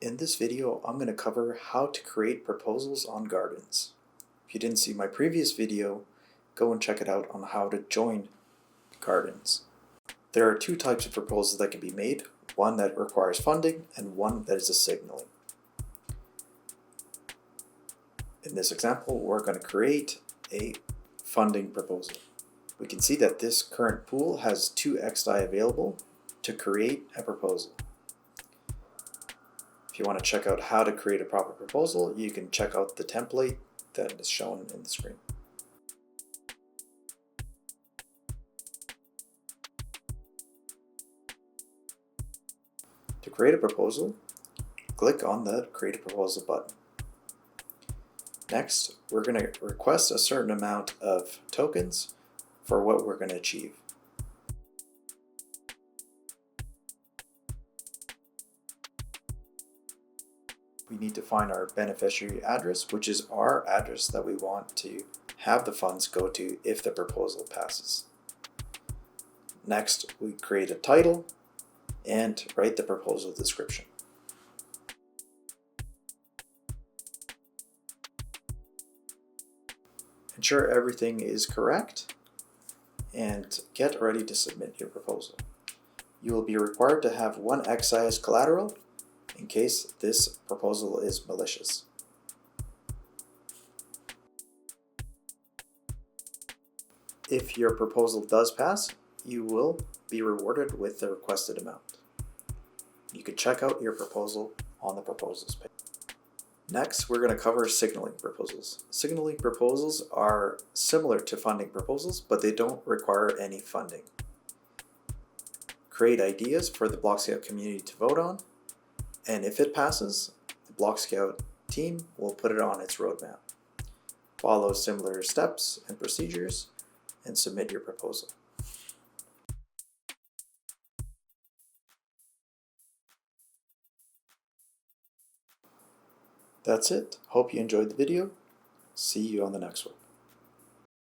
In this video, I'm going to cover how to create proposals on gardens. If you didn't see my previous video, go and check it out on how to join gardens. There are two types of proposals that can be made, one that requires funding and one that is a signaling. In this example, we're going to create a funding proposal. We can see that this current pool has 2 XDAI available to create a proposal. If you want to check out how to create a proper proposal, you can check out the template that is shown in the screen. To create a proposal, click on the Create a Proposal button. Next, we're going to request a certain amount of tokens for what we're going to achieve. We need to find our beneficiary address, which is our address that we want to have the funds go to if the proposal passes. Next, we create a title and write the proposal description. Ensure everything is correct and get ready to submit your proposal. You will be required to have 1 XI as collateral in case this proposal is malicious. If your proposal does pass, you will be rewarded with the requested amount. You can check out your proposal on the proposals page. Next, we're going to cover signaling proposals. Signaling proposals are similar to funding proposals, but they don't require any funding. Create ideas for the Block Scout community to vote on, and if it passes, the Block Scout team will put it on its roadmap. Follow similar steps and procedures and submit your proposal. That's it. Hope you enjoyed the video. See you on the next one.